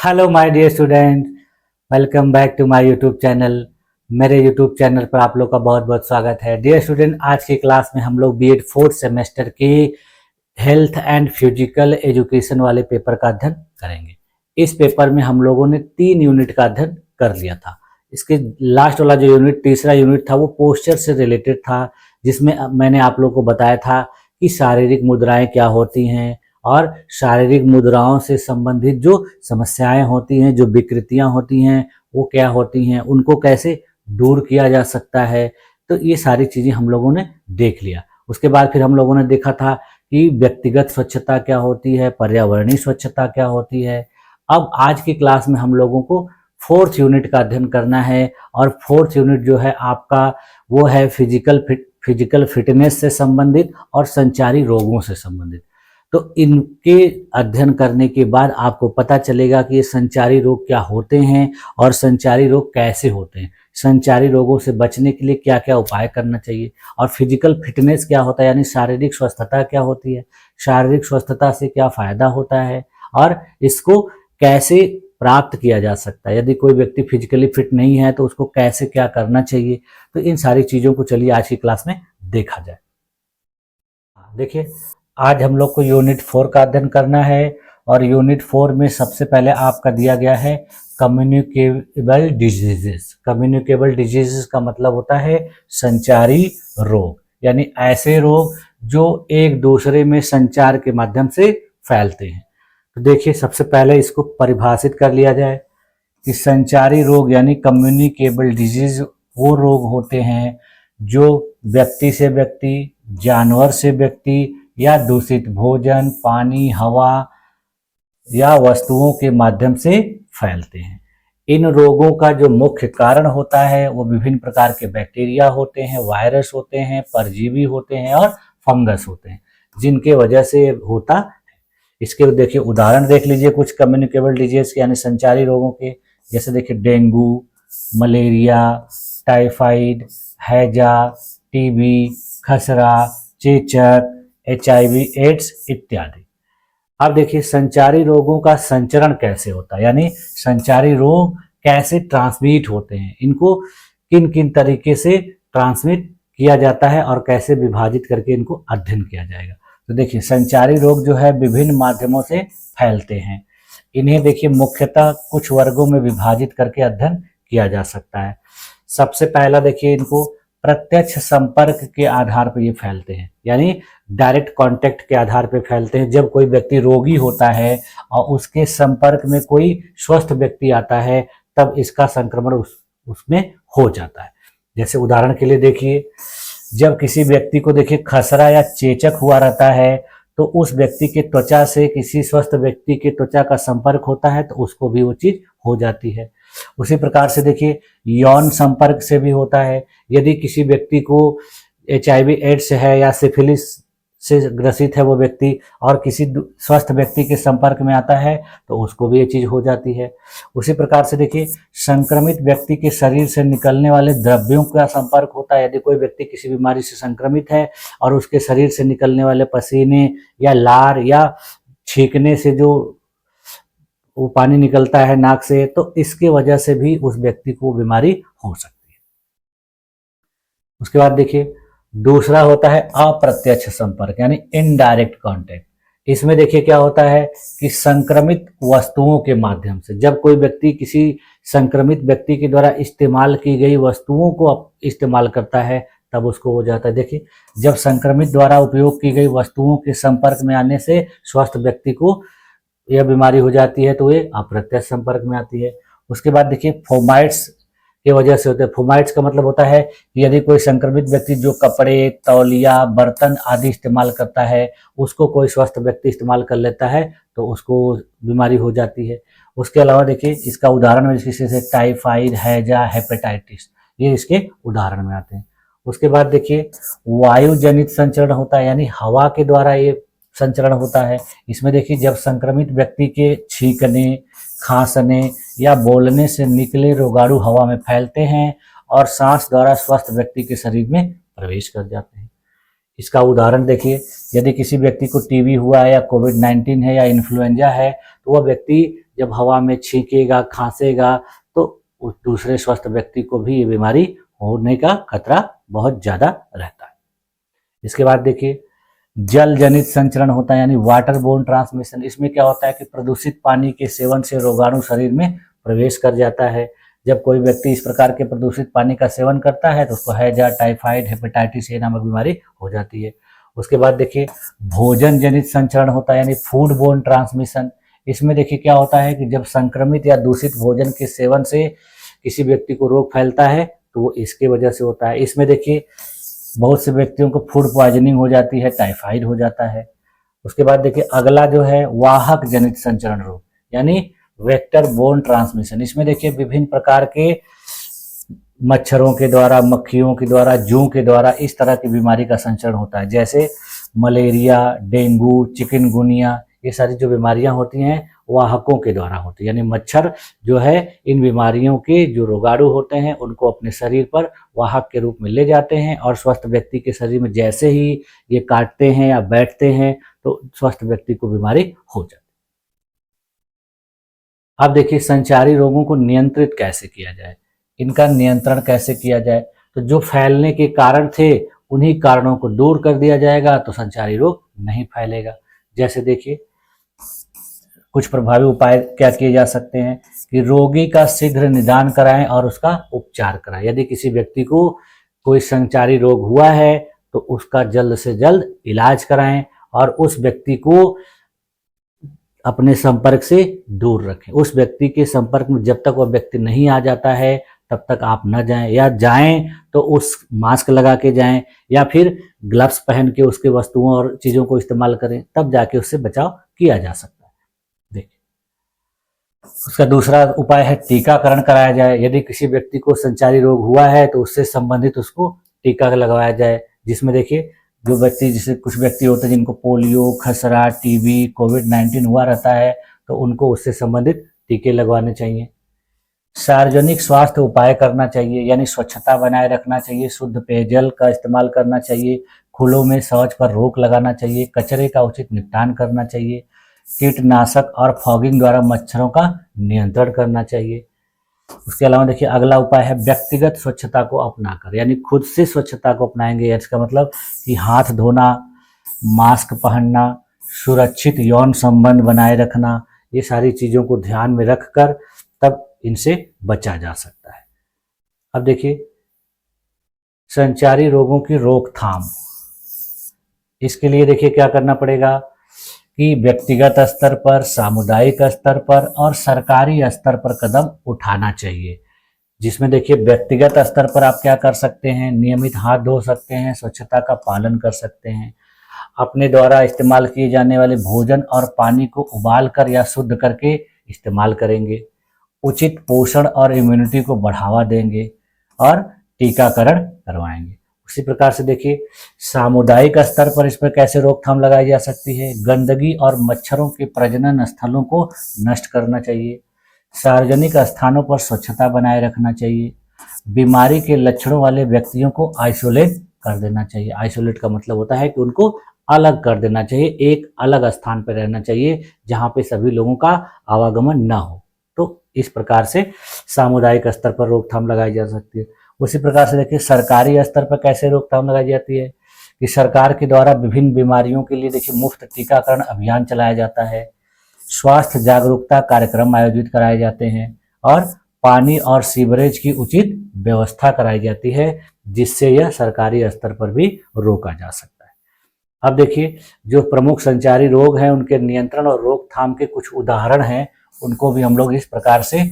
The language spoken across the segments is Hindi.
Hello my dear student, welcome back to my YouTube channel. मेरे यूट्यूब चैनल पर आप लोग का बहुत बहुत स्वागत है। डियर स्टूडेंट, आज की क्लास में हम लोग बीएड फोर्थ सेमेस्टर के हेल्थ एंड फिजिकल एजुकेशन वाले पेपर का अध्ययन करेंगे। इस पेपर में हम लोगों ने 3 यूनिट का अध्ययन कर लिया था। इसके लास्ट वाला जो यूनिट, तीसरा यूनिट था, वो पोस्चर से रिलेटेड था, जिसमें मैंने आप लोगों को बताया था कि शारीरिक मुद्राएं क्या होती हैं और शारीरिक मुद्राओं से संबंधित जो समस्याएं होती हैं, जो विकृतियां होती हैं, वो क्या होती हैं, उनको कैसे दूर किया जा सकता है। तो ये सारी चीज़ें हम लोगों ने देख लिया। उसके बाद फिर हम लोगों ने देखा था कि व्यक्तिगत स्वच्छता क्या होती है, पर्यावरणीय स्वच्छता क्या होती है। अब आज की क्लास में हम लोगों को फोर्थ यूनिट का अध्ययन करना है, और फोर्थ यूनिट जो है आपका वो है फिजिकल फिटनेस से संबंधित और संचारी रोगों से संबंधित। तो इनके अध्ययन करने के बाद आपको पता चलेगा कि ये संचारी रोग क्या होते हैं और संचारी रोग कैसे होते हैं, संचारी रोगों से बचने के लिए क्या क्या उपाय करना चाहिए, और फिजिकल फिटनेस क्या होता है, यानी शारीरिक स्वस्थता क्या होती है, शारीरिक स्वस्थता से क्या फायदा होता है, और इसको कैसे प्राप्त किया जा सकता है। यदि कोई व्यक्ति फिजिकली फिट नहीं है तो उसको कैसे क्या करना चाहिए। तो इन सारी चीज़ों को चलिए आज की क्लास में देखा जाए। देखिए, आज हम लोग को यूनिट 4 का अध्ययन करना है, और यूनिट 4 में सबसे पहले आपका दिया गया है कम्युनिकेबल डिजीजेस। कम्युनिकेबल डिजीजेस का मतलब होता है संचारी रोग, यानी ऐसे रोग जो एक दूसरे में संचार के माध्यम से फैलते हैं। तो देखिए, सबसे पहले इसको परिभाषित कर लिया जाए कि संचारी रोग यानी कम्युनिकेबल डिजीज वो रोग होते हैं जो व्यक्ति से व्यक्ति, जानवर से व्यक्ति या दूषित भोजन, पानी, हवा या वस्तुओं के माध्यम से फैलते हैं। इन रोगों का जो मुख्य कारण होता है वो विभिन्न प्रकार के बैक्टीरिया होते हैं, वायरस होते हैं, परजीवी होते हैं और फंगस होते हैं, जिनके वजह से होता है। इसके देखिए उदाहरण देख लीजिए कुछ कम्युनिकेबल डिजीज के यानी संचारी रोगों के। जैसे देखिए डेंगू, मलेरिया, टाइफाइड, हैजा, टीबी, खसरा, चेचक, HIV, एड्स इत्यादि। अब देखिए संचारी रोगों का संचरण कैसे होता है, यानी संचारी रोग कैसे ट्रांसमिट होते हैं, इनको किन किन तरीके से ट्रांसमिट किया जाता है और कैसे विभाजित करके इनको अध्ययन किया जाएगा। तो देखिए संचारी रोग जो है विभिन्न माध्यमों से फैलते हैं। इन्हें देखिए मुख्यतः कुछ वर्गों में विभाजित करके अध्ययन किया जा सकता है। सबसे पहला देखिए, इनको प्रत्यक्ष संपर्क के आधार पर ये फैलते हैं, यानी डायरेक्ट कांटेक्ट के आधार पर फैलते हैं। जब कोई व्यक्ति रोगी होता है और उसके संपर्क में कोई स्वस्थ व्यक्ति आता है, तब इसका संक्रमण उसमें हो जाता है। जैसे उदाहरण के लिए देखिए, जब किसी व्यक्ति को देखिए खसरा या चेचक हुआ रहता है, तो उस व्यक्ति के त्वचा से किसी स्वस्थ व्यक्ति के त्वचा का संपर्क होता है तो उसको भी वो चीज हो जाती है। उसी प्रकार से देखिए यौन संपर्क से भी होता है। यदि किसी व्यक्ति को HIV एड्स है या सिफिलिस से ग्रसित है वो व्यक्ति, और किसी स्वस्थ व्यक्ति के संपर्क में आता है तो उसको भी ये चीज हो जाती है। उसी प्रकार से देखिए संक्रमित व्यक्ति के शरीर से निकलने वाले द्रव्यों का संपर्क होता है। यदि कोई व्यक्ति किसी बीमारी से संक्रमित है और उसके शरीर से निकलने वाले पसीने या लार या छींकने से जो वो पानी निकलता है नाक से, तो इसके वजह से भी उस व्यक्ति को बीमारी हो सकती है। उसके बाद देखिए दूसरा होता है अप्रत्यक्ष संपर्क, यानी इनडायरेक्ट कांटेक्ट। इसमें देखिए क्या होता है कि संक्रमित वस्तुओं के माध्यम से, जब कोई व्यक्ति किसी संक्रमित व्यक्ति के द्वारा इस्तेमाल की गई वस्तुओं को इस्तेमाल करता है तब उसको हो जाता है। देखिए जब संक्रमित द्वारा उपयोग की गई वस्तुओं के संपर्क में आने से स्वस्थ व्यक्ति को यह बीमारी हो जाती है तो ये अप्रत्यक्ष संपर्क में आती है। उसके बाद देखिए फोमाइट्स की वजह से होते हैं। फोमाइट्स का मतलब होता है कि यदि कोई संक्रमित व्यक्ति जो कपड़े, तौलिया, बर्तन आदि इस्तेमाल करता है, उसको कोई स्वस्थ व्यक्ति इस्तेमाल कर लेता है तो उसको बीमारी हो जाती है। उसके अलावा देखिए इसका उदाहरण में जैसे टाइफाइड, हैजा, हेपेटाइटिस, ये इसके उदाहरण में आते हैं। उसके बाद देखिए वायु जनित संचरण होता है, यानी हवा के द्वारा ये संचरण होता है। इसमें देखिए जब संक्रमित व्यक्ति के छींकने, खांसने या बोलने से निकले रोगाणु हवा में फैलते हैं और सांस द्वारा स्वस्थ व्यक्ति के शरीर में प्रवेश कर जाते हैं। इसका उदाहरण देखिए, यदि किसी व्यक्ति को टीबी हुआ है या कोविड-19 है या इन्फ्लुएंजा है, तो वह व्यक्ति जब हवा में छींकेगा, खांसेगा, तो उस दूसरे स्वस्थ व्यक्ति को भी ये बीमारी होने का खतरा बहुत ज़्यादा रहता है। इसके बाद देखिए, जल जनित संचरण होता है यानी वाटर बोर्न ट्रांसमिशन। इसमें क्या होता है कि प्रदूषित पानी के सेवन से रोगाणु शरीर में प्रवेश कर जाता है। जब कोई व्यक्ति इस प्रकार के प्रदूषित पानी का सेवन करता है तो उसको हैजा, टाइफाइड, हेपेटाइटिस ए नामक बीमारी हो जाती है। उसके बाद देखिए, भोजन जनित संचरण होता है यानी फूड बोर्न ट्रांसमिशन। इसमें देखिए क्या होता है कि जब संक्रमित या दूषित भोजन के सेवन से किसी व्यक्ति को रोग फैलता है तो वो इसके वजह से होता है। इसमें देखिए बहुत से व्यक्तियों को फूड पॉइजनिंग हो जाती है, टाइफाइड हो जाता है। उसके बाद देखिए अगला जो है वाहक जनित संचरण रोग यानी वेक्टर बोर्न ट्रांसमिशन। इसमें देखिए विभिन्न प्रकार के मच्छरों के द्वारा, मक्खियों के द्वारा, जूं के द्वारा इस तरह की बीमारी का संचरण होता है, जैसे मलेरिया, डेंगू, चिकनगुनिया। ये सारी जो बीमारियां होती हैं वाहकों के द्वारा होती है, यानी मच्छर जो है इन बीमारियों के जो रोगाणु होते हैं उनको अपने शरीर पर वाहक के रूप में ले जाते हैं और स्वस्थ व्यक्ति के शरीर में जैसे ही ये काटते हैं या बैठते हैं तो स्वस्थ व्यक्ति को बीमारी हो जाती है। अब देखिए संचारी रोगों को नियंत्रित कैसे किया जाए, इनका नियंत्रण कैसे किया जाए। तो जो फैलने के कारण थे उन्हीं कारणों को दूर कर दिया जाएगा तो संचारी रोग नहीं फैलेगा। जैसे देखिए कुछ प्रभावी उपाय क्या किए जा सकते हैं कि रोगी का शीघ्र निदान कराएं और उसका उपचार कराएं। यदि किसी व्यक्ति को कोई संचारी रोग हुआ है तो उसका जल्द से जल्द इलाज कराएं और उस व्यक्ति को अपने संपर्क से दूर रखें। उस व्यक्ति के संपर्क में जब तक वह व्यक्ति नहीं आ जाता है तब तक आप न जाएं, या जाएं तो उस मास्क लगा के जाएं या फिर ग्लव्स पहन के उसके वस्तुओं और चीज़ों को इस्तेमाल करें, तब जाके उससे बचाव किया जा सकता है। देखिए उसका दूसरा उपाय है टीकाकरण कराया जाए। यदि किसी व्यक्ति को संचारी रोग हुआ है तो उससे संबंधित उसको टीका लगवाया जाए, जिसमें देखिए जो व्यक्ति, जैसे कुछ व्यक्ति होते हैं जिनको पोलियो, खसरा, टीबी, कोविड-19 हुआ रहता है तो उनको उससे संबंधित टीके लगवाने चाहिए। सार्वजनिक स्वास्थ्य उपाय करना चाहिए यानी स्वच्छता बनाए रखना चाहिए, शुद्ध पेयजल का इस्तेमाल करना चाहिए, खुलों में शौच पर रोक लगाना चाहिए, कचरे का उचित निपटान करना चाहिए, कीटनाशक और फॉगिंग द्वारा मच्छरों का नियंत्रण करना चाहिए। उसके अलावा देखिए अगला उपाय है व्यक्तिगत स्वच्छता को अपनाकर, यानी खुद से स्वच्छता को अपनाएंगे। इसका मतलब कि हाथ धोना, मास्क पहनना, सुरक्षित यौन संबंध बनाए रखना, ये सारी चीज़ों को ध्यान में रखकर तब इनसे बचा जा सकता है। अब देखिए संचारी रोगों की रोकथाम, इसके लिए देखिए क्या करना पड़ेगा कि व्यक्तिगत स्तर पर, सामुदायिक स्तर पर और सरकारी स्तर पर कदम उठाना चाहिए। जिसमें देखिए व्यक्तिगत स्तर पर आप क्या कर सकते हैं, नियमित हाथ धो सकते हैं, स्वच्छता का पालन कर सकते हैं, अपने द्वारा इस्तेमाल किए जाने वाले भोजन और पानी को उबाल कर या शुद्ध करके इस्तेमाल करेंगे, उचित पोषण और इम्यूनिटी को बढ़ावा देंगे और टीकाकरण करवाएंगे। उसी प्रकार से देखिए सामुदायिक स्तर पर इस पर कैसे रोकथाम लगाई जा सकती है। गंदगी और मच्छरों के प्रजनन स्थलों को नष्ट करना चाहिए, सार्वजनिक स्थानों पर स्वच्छता बनाए रखना चाहिए, बीमारी के लक्षणों वाले व्यक्तियों को आइसोलेट कर देना चाहिए। आइसोलेट का मतलब होता है कि उनको अलग कर देना चाहिए, एक अलग स्थान पर रहना चाहिए जहाँ पे सभी लोगों का आवागमन न हो। तो इस प्रकार से सामुदायिक स्तर पर रोकथाम लगाई जा सकती है। उसी प्रकार से देखिए सरकारी स्तर पर कैसे रोकथाम लगाई जाती है कि सरकार के द्वारा विभिन्न बीमारियों के लिए देखिए मुफ्त टीकाकरण अभियान चलाया जाता है, स्वास्थ्य जागरूकता कार्यक्रम आयोजित कराए जाते हैं और पानी और सीवरेज की उचित व्यवस्था कराई जाती है, जिससे यह सरकारी स्तर पर भी रोका जा सकता है। अब देखिए जो प्रमुख संचारी रोग हैं उनके नियंत्रण और रोकथाम के कुछ उदाहरण हैं, उनको भी हम लोग इस प्रकार से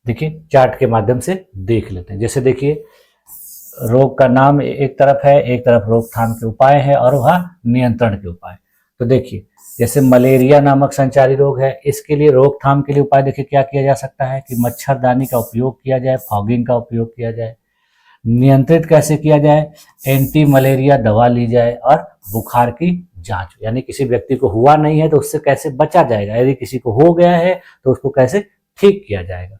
देखिए चार्ट के माध्यम से देख लेते हैं। जैसे देखिए रोग का नाम एक तरफ है, एक तरफ रोकथाम के उपाय है और वह नियंत्रण के उपाय। तो देखिए जैसे मलेरिया नामक संचारी रोग है, इसके लिए रोकथाम के लिए उपाय देखिए क्या किया जा सकता है कि मच्छरदानी का उपयोग किया जाए, फॉगिंग का उपयोग किया जाए। नियंत्रित कैसे किया जाए, एंटी मलेरिया दवा ली जाए और बुखार की जांच, यानी किसी व्यक्ति को हुआ नहीं है तो उससे कैसे बचा जाएगा, यदि किसी को हो गया है तो उसको कैसे ठीक किया जाएगा।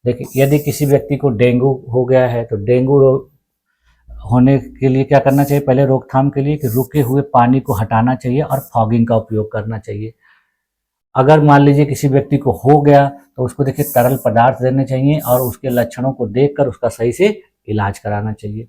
देखिए यदि किसी व्यक्ति को डेंगू हो गया है तो डेंगू होने के लिए क्या करना चाहिए, पहले रोकथाम के लिए कि रुके हुए पानी को हटाना चाहिए और फॉगिंग का उपयोग करना चाहिए। अगर मान लीजिए किसी व्यक्ति को हो गया तो उसको देखिए तरल पदार्थ देने चाहिए और उसके लक्षणों को देखकर उसका सही से इलाज कराना चाहिए।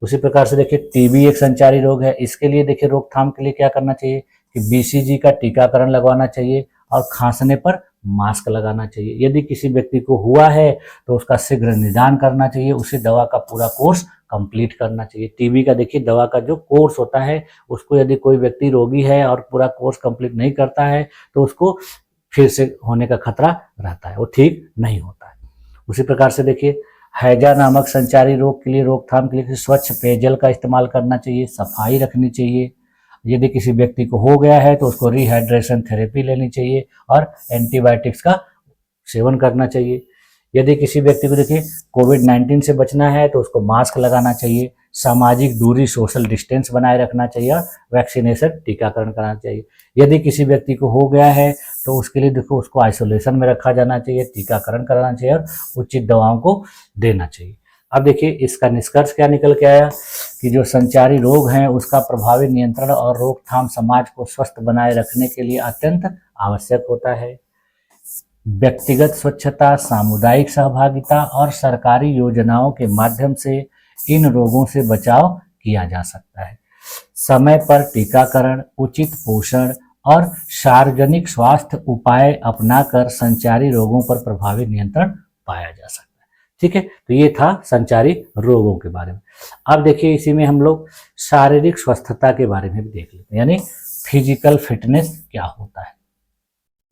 उसी प्रकार से देखिए टीबी एक संचारी रोग है, इसके लिए देखिए रोकथाम के लिए क्या करना चाहिए कि बीसीजी का टीकाकरण लगवाना चाहिए और खांसने पर मास्क लगाना चाहिए। यदि किसी व्यक्ति को हुआ है तो उसका शीघ्र निदान करना चाहिए, उसे दवा का पूरा कोर्स कंप्लीट करना चाहिए। टीबी का देखिए दवा का जो कोर्स होता है उसको यदि कोई व्यक्ति रोगी है और पूरा कोर्स कंप्लीट नहीं करता है तो उसको फिर से होने का खतरा रहता है, वो ठीक नहीं होता है। उसी प्रकार से देखिए हैजा नामक संचारी रोग के लिए रोकथाम के लिए स्वच्छ पेयजल का इस्तेमाल करना चाहिए, सफाई रखनी चाहिए। यदि किसी व्यक्ति को हो गया है तो उसको रिहाइड्रेशन थेरेपी लेनी चाहिए और एंटीबायोटिक्स का सेवन करना चाहिए। यदि किसी व्यक्ति को देखिए कोविड-19 से बचना है तो उसको मास्क लगाना चाहिए, सामाजिक दूरी सोशल डिस्टेंस बनाए रखना चाहिए और वैक्सीनेशन टीकाकरण कराना चाहिए। यदि किसी व्यक्ति को हो गया है तो उसके लिए देखो उसको आइसोलेशन में रखा जाना चाहिए, टीकाकरण कराना चाहिए और उचित दवाओं को देना चाहिए। अब देखिए इसका निष्कर्ष क्या निकल के आया कि जो संचारी रोग हैं उसका प्रभावी नियंत्रण और रोकथाम समाज को स्वस्थ बनाए रखने के लिए अत्यंत आवश्यक होता है। व्यक्तिगत स्वच्छता, सामुदायिक सहभागिता और सरकारी योजनाओं के माध्यम से इन रोगों से बचाव किया जा सकता है। समय पर टीकाकरण, उचित पोषण और सार्वजनिक स्वास्थ्य उपाय अपनाकर संचारी रोगों पर प्रभावी नियंत्रण पाया जा सकता है। ठीक है, तो ये था संचारी रोगों के बारे में। अब देखिए इसी में हम लोग शारीरिक स्वस्थता के बारे में भी देख लेते हैं, यानी फिजिकल फिटनेस क्या होता है।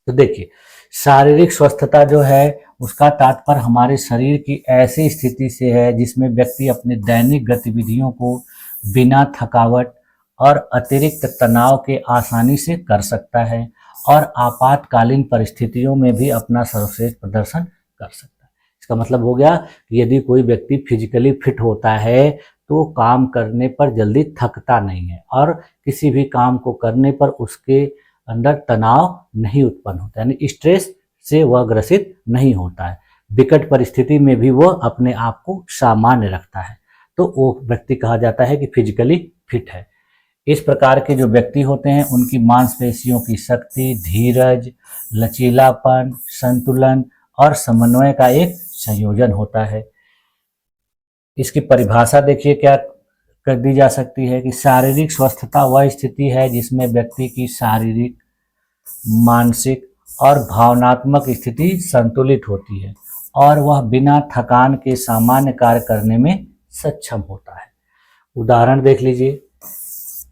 तो देखिए शारीरिक स्वस्थता जो है उसका तात्पर्य हमारे शरीर की ऐसी स्थिति से है जिसमें व्यक्ति अपने दैनिक गतिविधियों को बिना थकावट और अतिरिक्त तनाव के आसानी से कर सकता है और आपातकालीन परिस्थितियों में भी अपना सर्वश्रेष्ठ प्रदर्शन कर सकता है। इसका मतलब हो गया कि यदि कोई व्यक्ति फिजिकली फिट होता है तो काम करने पर जल्दी थकता नहीं है और किसी भी काम को करने पर उसके अंदर तनाव नहीं उत्पन्न होता, यानी स्ट्रेस से वह ग्रसित नहीं होता है। विकट परिस्थिति में भी वह अपने आप को सामान्य रखता है, तो वो व्यक्ति कहा जाता है कि फिजिकली फिट है। इस प्रकार के जो व्यक्ति होते हैं उनकी मांसपेशियों की शक्ति, धीरज, लचीलापन, संतुलन और समन्वय का एक संयोजन होता है। इसकी परिभाषा देखिए क्या कर दी जा सकती है कि शारीरिक स्वस्थता वह स्थिति है जिसमें व्यक्ति की शारीरिक, मानसिक और भावनात्मक स्थिति संतुलित होती है और वह बिना थकान के सामान्य कार्य करने में सक्षम होता है। उदाहरण देख लीजिए,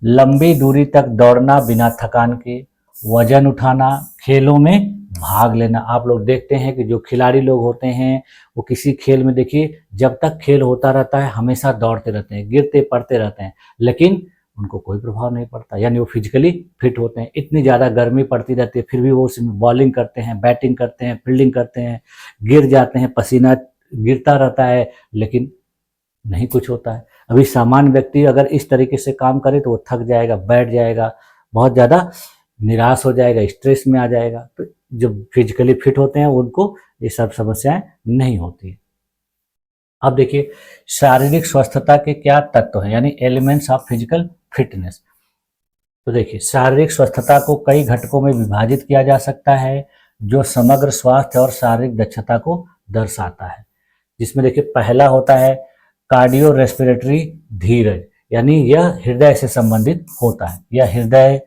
लंबी दूरी तक दौड़ना बिना थकान के, वजन उठाना, खेलों में भाग लेना। आप लोग देखते हैं कि जो खिलाड़ी लोग होते हैं वो किसी खेल में देखिए जब तक खेल होता रहता है हमेशा दौड़ते रहते हैं, गिरते पड़ते रहते हैं, लेकिन उनको कोई प्रभाव नहीं पड़ता, यानी वो फिजिकली फिट होते हैं। इतनी ज़्यादा गर्मी पड़ती रहती है फिर भी वो उसमें बॉलिंग करते हैं, बैटिंग करते हैं, फील्डिंग करते हैं, गिर जाते हैं, पसीना गिरता रहता है लेकिन नहीं कुछ होता है। अभी सामान्य व्यक्ति अगर इस तरीके से काम करे तो वो थक जाएगा, बैठ जाएगा, बहुत ज़्यादा निराश हो जाएगा, स्ट्रेस में आ जाएगा। तो जो फिजिकली फिट होते हैं उनको ये सब समस्याएं नहीं होती। अब देखिए शारीरिक स्वस्थता के क्या तत्व हैं, यानी एलिमेंट्स ऑफ फिजिकल फिटनेस। तो देखिए शारीरिक स्वस्थता को कई घटकों में विभाजित किया जा सकता है जो समग्र स्वास्थ्य और शारीरिक दक्षता को दर्शाता है। जिसमें देखिए पहला होता है कार्डियो रेस्पिरेटरी धीरज, यानी यह हृदय से संबंधित होता है। यह हृदय,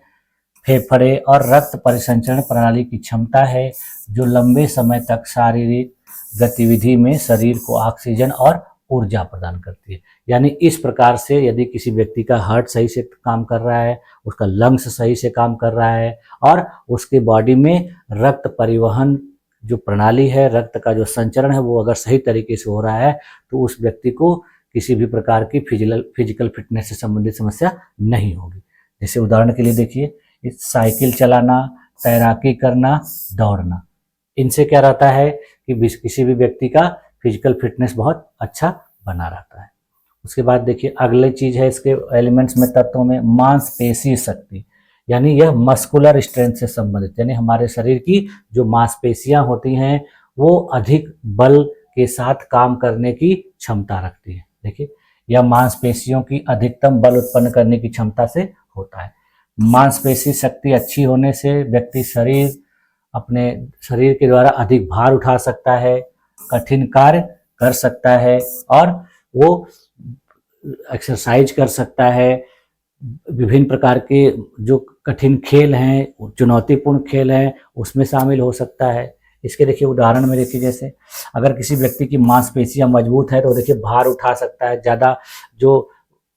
फेफड़े और रक्त परिसंचरण प्रणाली की क्षमता है जो लंबे समय तक शारीरिक गतिविधि में शरीर को ऑक्सीजन और ऊर्जा प्रदान करती है। यानी इस प्रकार से यदि किसी व्यक्ति का हार्ट सही से काम कर रहा है, उसका लंग्स सही से काम कर रहा है और उसके बॉडी में रक्त परिवहन जो प्रणाली है, रक्त का जो संचरण है वो अगर सही तरीके से हो रहा है तो उस व्यक्ति को किसी भी प्रकार की फिजिकल फिटनेस से संबंधित समस्या नहीं होगी। जैसे उदाहरण के लिए देखिए साइकिल चलाना, तैराकी करना, दौड़ना, इनसे क्या रहता है कि किसी भी व्यक्ति का फिजिकल फिटनेस बहुत अच्छा बना रहता है। उसके बाद देखिए अगली चीज है इसके एलिमेंट्स में, तत्वों में, मांसपेशी शक्ति, यानी यह मस्कुलर स्ट्रेंथ से संबंधित, यानी हमारे शरीर की जो मांसपेशियां होती हैं वो अधिक बल के साथ काम करने की क्षमता रखती है। देखिए यह मांसपेशियों की अधिकतम बल उत्पन्न करने की क्षमता से होता है। मांसपेशी शक्ति अच्छी होने से व्यक्ति शरीर अपने शरीर के द्वारा अधिक भार उठा सकता है, कठिन कार्य कर सकता है और वो एक्सरसाइज कर सकता है। विभिन्न प्रकार के जो कठिन खेल हैं, चुनौतीपूर्ण खेल हैं, उसमें शामिल हो सकता है। इसके देखिए उदाहरण में देखिए, जैसे अगर किसी व्यक्ति की मांसपेशियां मजबूत है तो देखिए भार उठा सकता है ज़्यादा। जो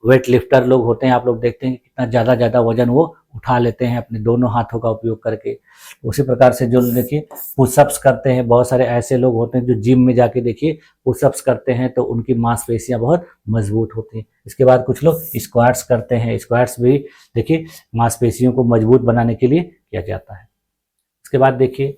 वेट लिफ्टर लोग होते हैं, आप लोग देखते हैं कितना ज़्यादा वजन वो उठा लेते हैं अपने दोनों हाथों का उपयोग करके। उसी प्रकार से जो देखिए पुशअप्स करते हैं, बहुत सारे ऐसे लोग होते हैं जो जिम में जाके देखिए पुशअप्स करते हैं तो उनकी मांसपेशियां बहुत मजबूत होती हैं। इसके बाद कुछ लोग स्क्वाट्स करते हैं, स्क्वाट्स भी देखिए मांसपेशियों को मजबूत बनाने के लिए किया जाता है। इसके बाद देखिए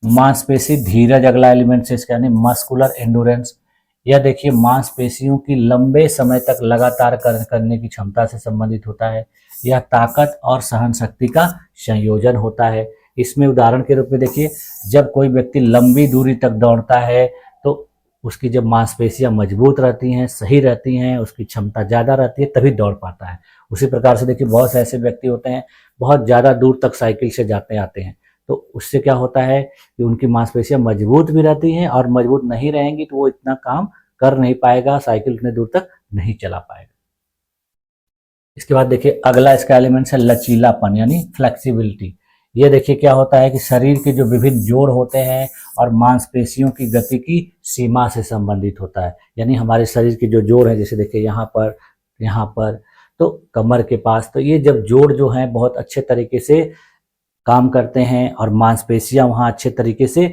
मांसपेशी धीरज, अगला एलिमेंट है इसका, यानी मस्कुलर एंडोरेंस। यह देखिए मांसपेशियों की लंबे समय तक लगातार करने की क्षमता से संबंधित होता है। यह ताकत और सहन शक्ति का संयोजन होता है। इसमें उदाहरण के रूप में देखिए, जब कोई व्यक्ति लंबी दूरी तक दौड़ता है तो उसकी जब मांसपेशियां मजबूत रहती हैं, सही रहती हैं, उसकी क्षमता ज़्यादा रहती है, तभी दौड़ पाता है। उसी प्रकार से देखिए बहुत से ऐसे व्यक्ति होते हैं बहुत ज़्यादा दूर तक साइकिल से जाते आते हैं, तो उससे क्या होता है कि उनकी मांसपेशियां मजबूत भी रहती हैं, और मजबूत नहीं रहेंगी तो वो इतना काम कर नहीं पाएगा, साइकिल उतने दूर तक नहीं चला पाएगा। इसके बाद देखिए अगला इसका एलिमेंट है लचीलापन, यानी फ्लेक्सिबिलिटी। ये देखिए क्या होता है कि शरीर के जो विभिन्न जोड़ होते हैं और मांसपेशियों की गति की सीमा से संबंधित होता है। यानी हमारे शरीर के जो जोड़ हैं, जैसे देखिए यहाँ पर तो कमर के पास, तो ये जब जोड़ जो हैं बहुत अच्छे तरीके से काम करते हैं और मांसपेशियां वहाँ अच्छे तरीके से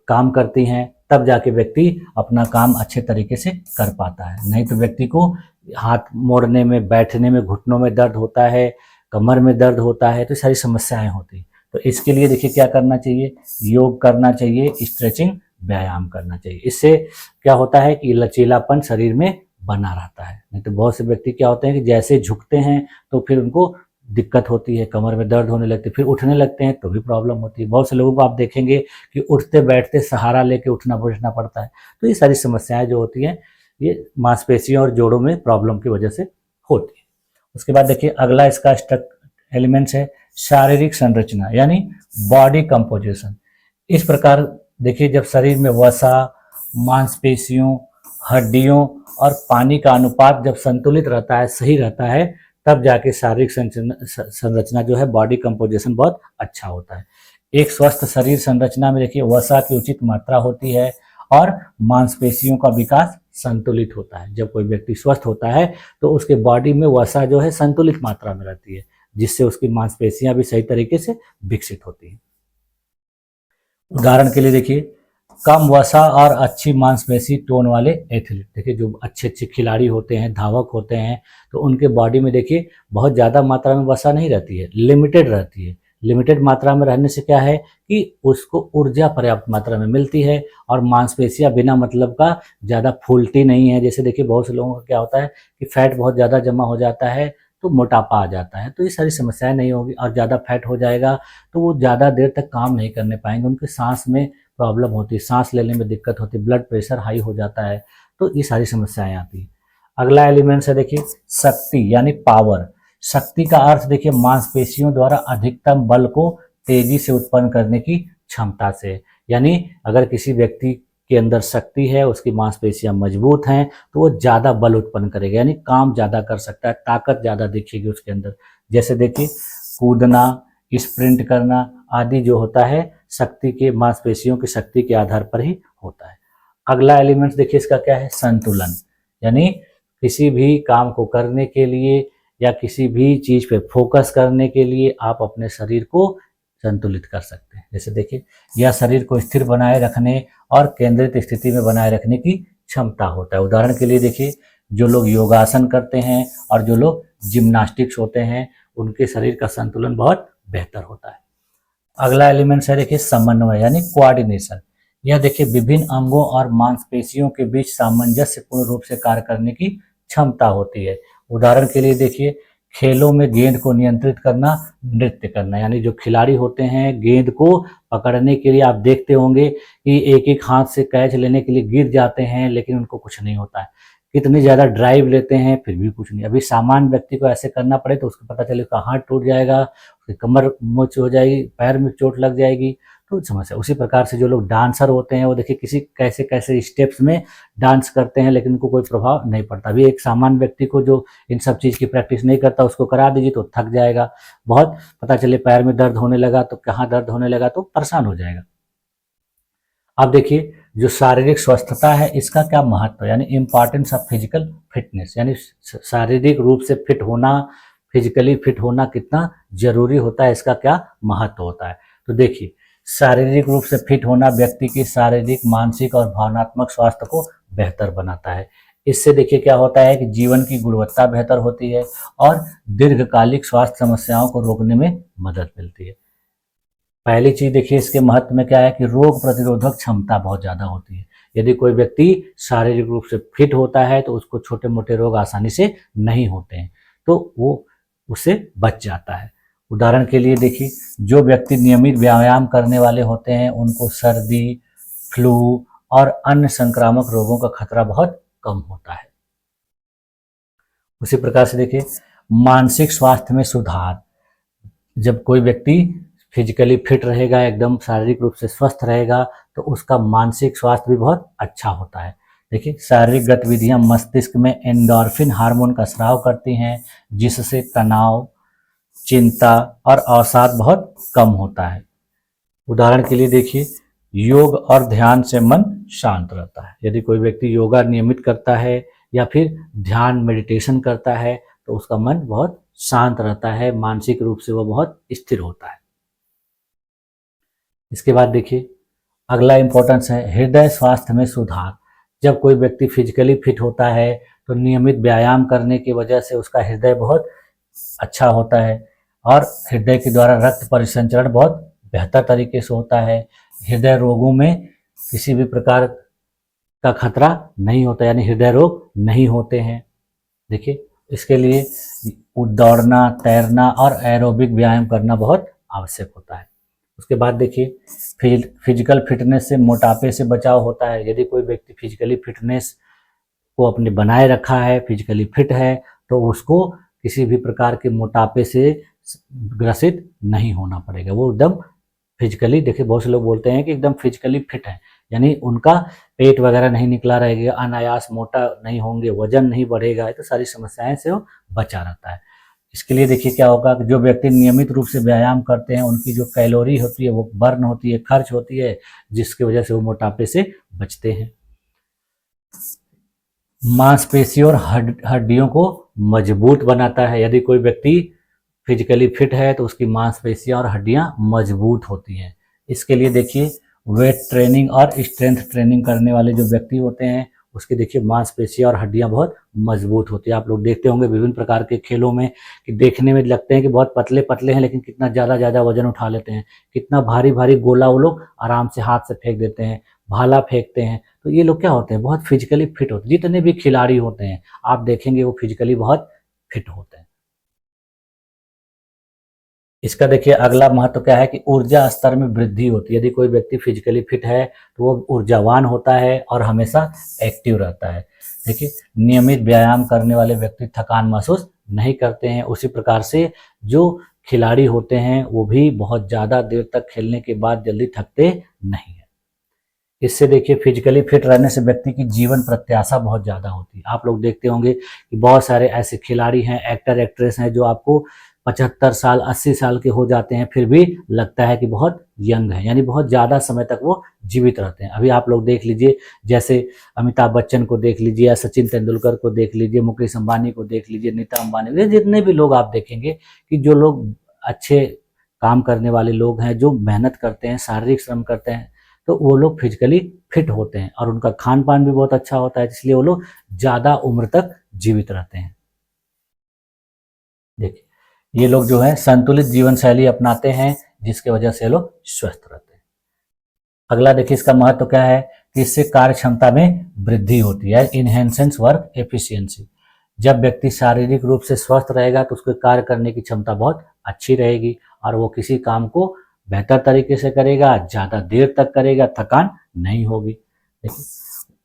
काम करती हैं, तब जाके व्यक्ति अपना काम अच्छे तरीके से कर पाता है। नहीं तो व्यक्ति को हाथ मोड़ने में, बैठने में घुटनों में दर्द होता है, कमर में दर्द होता है, तो सारी समस्याएं होती हैं। तो इसके लिए देखिए क्या करना चाहिए, योग करना चाहिए, स्ट्रेचिंग व्यायाम करना चाहिए। इससे क्या होता है कि लचीलापन शरीर में बना रहता है। नहीं तो बहुत से व्यक्ति क्या होते हैं कि जैसे झुकते हैं तो फिर उनको दिक्कत होती है, कमर में दर्द होने लगती है, फिर उठने लगते हैं तो भी प्रॉब्लम होती है। बहुत से लोगों को आप देखेंगे कि उठते बैठते सहारा लेके उठना बैठना पड़ता है। तो ये सारी समस्याएं जो होती हैं ये मांसपेशियों और जोड़ों में प्रॉब्लम की वजह से होती है। उसके बाद देखिए अगला इसका एलिमेंट्स है शारीरिक संरचना, यानी बॉडी कंपोजिशन। इस प्रकार देखिए जब शरीर में वसा, मांसपेशियों, हड्डियों और पानी का अनुपात जब संतुलित रहता है, सही रहता है, तब जाके शारीरिक संरचना जो है, बॉडी कंपोजिशन बहुत अच्छा होता है। एक स्वस्थ शरीर संरचना में देखिए वसा की उचित मात्रा होती है और मांसपेशियों का विकास संतुलित होता है। जब कोई व्यक्ति स्वस्थ होता है तो उसके बॉडी में वसा जो है संतुलित मात्रा में रहती है, जिससे उसकी मांसपेशियां भी सही तरीके से विकसित होती हैं। उदाहरण के लिए देखिए कम वसा और अच्छी मांसपेशी टोन वाले एथलीट, देखिए जो अच्छे अच्छे खिलाड़ी होते हैं, धावक होते हैं, तो उनके बॉडी में देखिए बहुत ज़्यादा मात्रा में वसा नहीं रहती है, लिमिटेड रहती है। लिमिटेड मात्रा में रहने से क्या है कि उसको ऊर्जा पर्याप्त मात्रा में मिलती है और मांसपेशियां बिना मतलब का ज़्यादा फूलती नहीं है। जैसे देखिए बहुत से लोगों का क्या होता है कि फैट बहुत ज़्यादा जमा हो जाता है तो मोटापा आ जाता है, तो ये सारी समस्याएं नहीं होगी। और ज़्यादा फैट हो जाएगा तो वो ज़्यादा देर तक काम नहीं करने पाएंगे, उनके सांस में प्रॉब्लम होती है, सांस लेने में दिक्कत होती है, ब्लड प्रेशर हाई हो जाता है, तो ये सारी समस्याएं आती है। अगला एलिमेंट है देखिए शक्ति, यानी पावर। शक्ति का अर्थ देखिए मांसपेशियों द्वारा अधिकतम बल को तेजी से उत्पन्न करने की क्षमता से। यानी अगर किसी व्यक्ति के अंदर शक्ति है, उसकी मांसपेशियां मजबूत हैं, तो वो ज़्यादा बल उत्पन्न करेगा, यानी काम ज़्यादा कर सकता है, ताकत ज़्यादा दिखेगी उसके अंदर। जैसे देखिए कूदना, स्प्रिंट करना आदि जो होता है शक्ति के, मांसपेशियों की शक्ति के आधार पर ही होता है। अगला एलिमेंट देखिए इसका क्या है, संतुलन। यानी किसी भी काम को करने के लिए या किसी भी चीज पे फोकस करने के लिए आप अपने शरीर को संतुलित कर सकते हैं। जैसे देखिए यह शरीर को स्थिर बनाए रखने और केंद्रित स्थिति में बनाए रखने की क्षमता होता है। उदाहरण के लिए देखिए जो लोग योगासन करते हैं और जो लोग जिम्नास्टिक्स होते हैं, उनके शरीर का संतुलन बहुत बेहतर होता है। अगला एलिमेंट है देखिए समन्वय, यानी कोऑर्डिनेशन। यह देखिए विभिन्न अंगों और मांसपेशियों के बीच सामंजस्यपूर्ण रूप से कार्य करने की क्षमता होती है। उदाहरण के लिए देखिए खेलों में गेंद को नियंत्रित करना, नृत्य करना, यानी जो खिलाड़ी होते हैं गेंद को पकड़ने के लिए आप देखते होंगे कि एक एक हाथ से कैच लेने के लिए गिर जाते हैं, लेकिन उनको कुछ नहीं होता है। कितनी ज़्यादा ड्राइव लेते हैं फिर भी कुछ नहीं। अभी सामान्य व्यक्ति को ऐसे करना पड़े तो उसको पता चले उसका हाथ टूट जाएगा, उसकी कमर मोच हो जाएगी, पैर में चोट लग जाएगी। तो समस्या। उसी प्रकार से जो लोग डांसर होते हैं वो देखिए किसी कैसे कैसे स्टेप्स में डांस करते हैं लेकिन उनको कोई प्रभाव नहीं पड़ता। अभी एक सामान्य व्यक्ति को जो इन सब चीज़ की प्रैक्टिस नहीं करता उसको करा दीजिए तो थक जाएगा, बहुत पता चले पैर में दर्द होने लगा तो कहाँ दर्द होने लगा तो परेशान हो जाएगा। अब देखिए जो शारीरिक स्वस्थता है इसका क्या महत्व है, यानी इम्पॉर्टेंस ऑफ फिजिकल फिटनेस, यानी शारीरिक रूप से फिट होना, फिजिकली फिट होना कितना जरूरी होता है, इसका क्या महत्व होता है। तो देखिए शारीरिक रूप से फिट होना व्यक्ति की शारीरिक, मानसिक और भावनात्मक स्वास्थ्य को बेहतर बनाता है। इससे देखिए क्या होता है कि जीवन की गुणवत्ता बेहतर होती है और दीर्घकालिक स्वास्थ्य समस्याओं को रोकने में मदद मिलती है। पहली चीज देखिए इसके महत्व में क्या है कि रोग प्रतिरोधक क्षमता बहुत ज़्यादा होती है। यदि कोई व्यक्ति शारीरिक रूप से फिट होता है तो उसको छोटे मोटे रोग आसानी से नहीं होते हैं, तो वो उससे बच जाता है। उदाहरण के लिए देखिए जो व्यक्ति नियमित व्यायाम करने वाले होते हैं उनको सर्दी, फ्लू और अन्य संक्रामक रोगों का खतरा बहुत कम होता है। उसी प्रकार से देखिए मानसिक स्वास्थ्य में सुधार, जब कोई व्यक्ति फिजिकली फिट रहेगा, एकदम शारीरिक रूप से स्वस्थ रहेगा तो उसका मानसिक स्वास्थ्य भी बहुत अच्छा होता है। देखिए शारीरिक गतिविधियां मस्तिष्क में एंडोर्फिन हार्मोन का स्राव करती हैं जिससे तनाव, चिंता और अवसाद बहुत कम होता है। उदाहरण के लिए देखिए योग और ध्यान से मन शांत रहता है। यदि कोई व्यक्ति योगा नियमित करता है या फिर ध्यान मेडिटेशन करता है तो उसका मन बहुत शांत रहता है, मानसिक रूप से वो बहुत स्थिर होता है। इसके बाद देखिए अगला इंपॉर्टेंस है हृदय स्वास्थ्य में सुधार। जब कोई व्यक्ति फिजिकली फिट होता है तो नियमित व्यायाम करने की वजह से उसका हृदय बहुत अच्छा होता है और हृदय के द्वारा रक्त परिसंचरण बहुत बेहतर तरीके से होता है। हृदय रोगों में किसी भी प्रकार का खतरा नहीं होता, यानी हृदय रोग नहीं होते हैं। देखिए इसके लिए दौड़ना, तैरना और एरोबिक व्यायाम करना बहुत आवश्यक होता है। उसके बाद देखिए फिजिकल फिटनेस से मोटापे से बचाव होता है। यदि कोई व्यक्ति फिजिकली फिटनेस को अपने बनाए रखा है, फिजिकली फिट है, तो उसको किसी भी प्रकार के मोटापे से ग्रसित नहीं होना पड़ेगा। वो एकदम फिजिकली, देखिए बहुत से लोग बोलते हैं कि एकदम फिजिकली फिट है, यानी उनका पेट वगैरह नहीं निकला रहेगा, अनायास मोटा नहीं होंगे, वजन नहीं बढ़ेगा, तो सारी समस्याएं से वो बचा रहता है। इसके लिए देखिए क्या होगा कि जो व्यक्ति नियमित रूप से व्यायाम करते हैं उनकी जो कैलोरी होती है वो बर्न होती है, खर्च होती है, जिसकी वजह से वो मोटापे से बचते हैं। मांसपेशियों और हड्डियों को मजबूत बनाता है। यदि कोई व्यक्ति फिजिकली फिट है तो उसकी मांसपेशियां और हड्डियां मजबूत होती हैं। इसके लिए देखिए वेट ट्रेनिंग और स्ट्रेंथ ट्रेनिंग करने वाले जो व्यक्ति होते हैं उसकी देखिए मांसपेशियां और हड्डियां बहुत मजबूत होती है। आप लोग देखते होंगे विभिन्न प्रकार के खेलों में कि देखने में लगते हैं कि बहुत पतले पतले हैं लेकिन कितना ज़्यादा वजन उठा लेते हैं, कितना भारी भारी गोला वो लोग आराम से हाथ से फेंक देते हैं, भाला फेंकते हैं। तो ये लोग क्या होते हैं, बहुत फिजिकली फिट होते हैं। जितने भी खिलाड़ी होते हैं आप देखेंगे वो फिजिकली बहुत फिट होते हैं। इसका देखिए अगला महत्व क्या है कि ऊर्जा स्तर में वृद्धि होती है। यदि कोई व्यक्ति फिजिकली फिट है तो वो ऊर्जावान होता है और हमेशा एक्टिव रहता है। देखिए नियमित व्यायाम करने वाले व्यक्ति थकान महसूस नहीं करते हैं। उसी प्रकार से जो खिलाड़ी होते हैं वो भी बहुत ज़्यादा देर तक खेलने के बाद जल्दी थकते नहीं है। इससे देखिए फिजिकली फिट रहने से व्यक्ति की जीवन प्रत्याशा बहुत ज़्यादा होती है। आप लोग देखते होंगे कि बहुत सारे ऐसे खिलाड़ी हैं, एक्टर एक्ट्रेस हैं जो आपको 75 साल 80 साल के हो जाते हैं फिर भी लगता है कि बहुत यंग है, यानी बहुत ज़्यादा समय तक वो जीवित रहते हैं। अभी आप लोग देख लीजिए, जैसे अमिताभ बच्चन को देख लीजिए या सचिन तेंदुलकर को देख लीजिए, मुकेश अंबानी को देख लीजिए, नीता अंबानी, जितने भी लोग आप देखेंगे कि जो लोग अच्छे काम करने वाले लोग हैं, जो मेहनत करते हैं, शारीरिक श्रम करते हैं, तो वो लोग फिजिकली फिट होते हैं और उनका खान पान भी बहुत अच्छा होता है, इसलिए वो लोग ज़्यादा उम्र तक जीवित रहते हैं। देखिए ये लोग जो है संतुलित जीवन शैली अपनाते हैं जिसके वजह से लोग स्वस्थ रहते हैं। अगला देखिए इसका महत्व क्या है कि इससे कार्य क्षमता में वृद्धि होती है, इनहेंसेंस वर्क एफिशिएंसी। जब व्यक्ति शारीरिक रूप से स्वस्थ रहेगा तो उसके कार्य करने की क्षमता बहुत अच्छी रहेगी और वो किसी काम को बेहतर तरीके से करेगा, ज़्यादा देर तक करेगा, थकान नहीं होगी। देखिए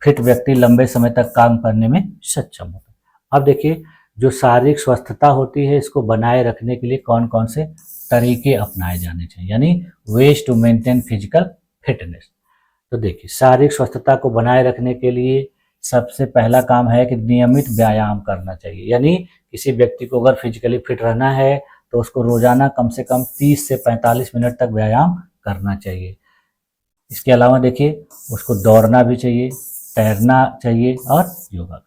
फिट व्यक्ति लंबे समय तक काम करने में सक्षम होता है। अब देखिए जो शारीरिक स्वस्थता होती है इसको बनाए रखने के लिए कौन कौन से तरीके अपनाए जाने चाहिए, यानी ways to maintain physical fitness. तो देखिए, शारीरिक स्वस्थता को बनाए रखने के लिए सबसे पहला काम है कि नियमित व्यायाम करना चाहिए। यानी किसी व्यक्ति को अगर फिजिकली फिट रहना है तो उसको रोजाना कम से कम 30 से 45 मिनट तक व्यायाम करना चाहिए। इसके अलावा देखिए, उसको दौड़ना भी चाहिए, तैरना चाहिए और योगा करना।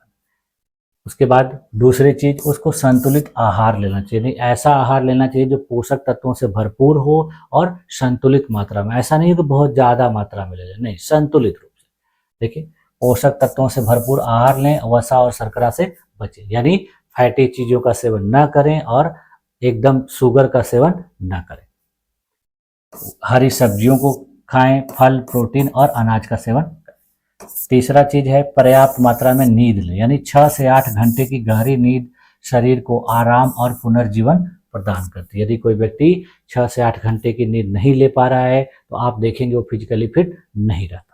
उसके बाद दूसरी चीज, उसको संतुलित आहार लेना चाहिए। नहीं, ऐसा आहार लेना चाहिए जो पोषक तत्वों से भरपूर हो और संतुलित मात्रा में। ऐसा नहीं है कि बहुत ज्यादा मात्रा में ले लें, नहीं, संतुलित रूप से। देखिए, पोषक तत्वों से भरपूर आहार लें, वसा और शर्करा से बचें, यानी फैटी चीजों का सेवन न करें और एकदम शुगर का सेवन न करें। हरी सब्जियों को खाएं, फल, प्रोटीन और अनाज का सेवन करें। तीसरा चीज है, पर्याप्त मात्रा में नींद लें, यानी 6 से 8 घंटे की गहरी नींद शरीर को आराम और पुनर्जीवन प्रदान करती है। यदि कोई व्यक्ति 6 से 8 घंटे की नींद नहीं ले पा रहा है तो आप देखेंगे वो फिजिकली फिट नहीं रहता।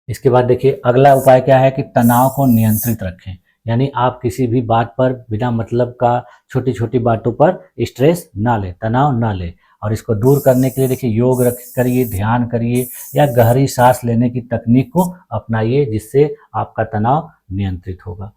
इसके बाद देखिए, अगला उपाय क्या है कि तनाव को नियंत्रित रखें। यानी आप किसी भी बात पर बिना मतलब का छोटी छोटी बातों पर स्ट्रेस ना लें, तनाव ना लें। और इसको दूर करने के लिए देखिए, योग करिए, ध्यान करिए या गहरी सांस लेने की तकनीक को अपनाइए, जिससे आपका तनाव नियंत्रित होगा।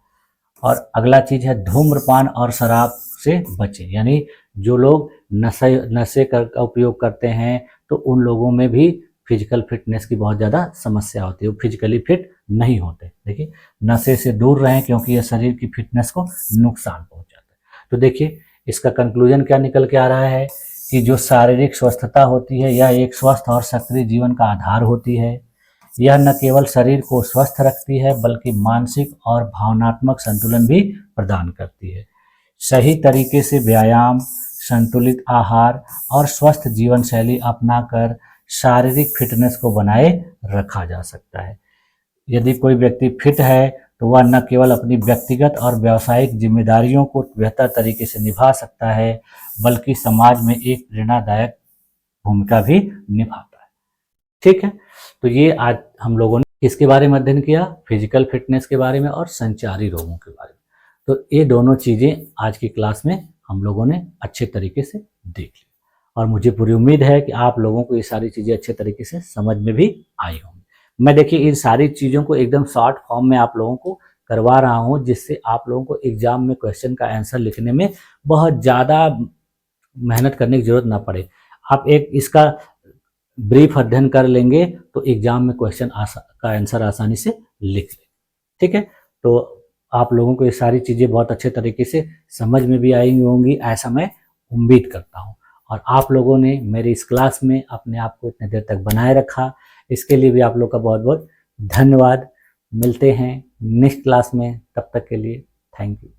और अगला चीज है, धूम्रपान और शराब से बचें। यानी जो लोग नशे का उपयोग करते हैं तो उन लोगों में भी फिजिकल फिटनेस की बहुत ज़्यादा समस्या होती है, वो फिजिकली फिट नहीं होते। देखिए, नशे से दूर रहें क्योंकि यह शरीर की फिटनेस को नुकसान पहुंचाता है। तो देखिए, इसका कंक्लूजन क्या निकल के आ रहा है कि जो शारीरिक स्वस्थता होती है यह एक स्वस्थ और सक्रिय जीवन का आधार होती है। यह न केवल शरीर को स्वस्थ रखती है बल्कि मानसिक और भावनात्मक संतुलन भी प्रदान करती है। सही तरीके से व्यायाम, संतुलित आहार और स्वस्थ जीवन शैली अपनाकर शारीरिक फिटनेस को बनाए रखा जा सकता है। यदि कोई व्यक्ति फिट है तो वह न केवल अपनी व्यक्तिगत और व्यावसायिक जिम्मेदारियों को बेहतर तरीके से निभा सकता है बल्कि समाज में एक प्रेरणादायक भूमिका भी निभाता है। ठीक है, तो ये आज हम लोगों ने किसके बारे में अध्ययन किया, फिजिकल फिटनेस के बारे में और संचारी रोगों के बारे में। तो ये दोनों चीजें आज की क्लास में हम लोगों ने अच्छे तरीके से देख ली और मुझे पूरी उम्मीद है कि आप लोगों को ये सारी चीजें अच्छे तरीके से समझ में भी आई होंगी। मैं देखिए, इन सारी चीजों को एकदम शॉर्ट फॉर्म में आप लोगों को करवा रहा हूं, जिससे आप लोगों को एग्जाम में क्वेश्चन का आंसर लिखने में बहुत ज्यादा मेहनत करने की जरूरत ना पड़े। आप एक इसका ब्रीफ अध्ययन कर लेंगे तो एग्जाम में क्वेश्चन का आंसर आसानी से लिख लें। ठीक है, तो आप लोगों को ये सारी चीजें बहुत अच्छे तरीके से समझ में भी आई होंगी, ऐसा मैं उम्मीद करता हूँ। और आप लोगों ने मेरी इस क्लास में अपने आप को इतने देर तक बनाए रखा, इसके लिए भी आप लोग का बहुत बहुत धन्यवाद। मिलते हैं नेक्स्ट क्लास में, तब तक के लिए थैंक यू।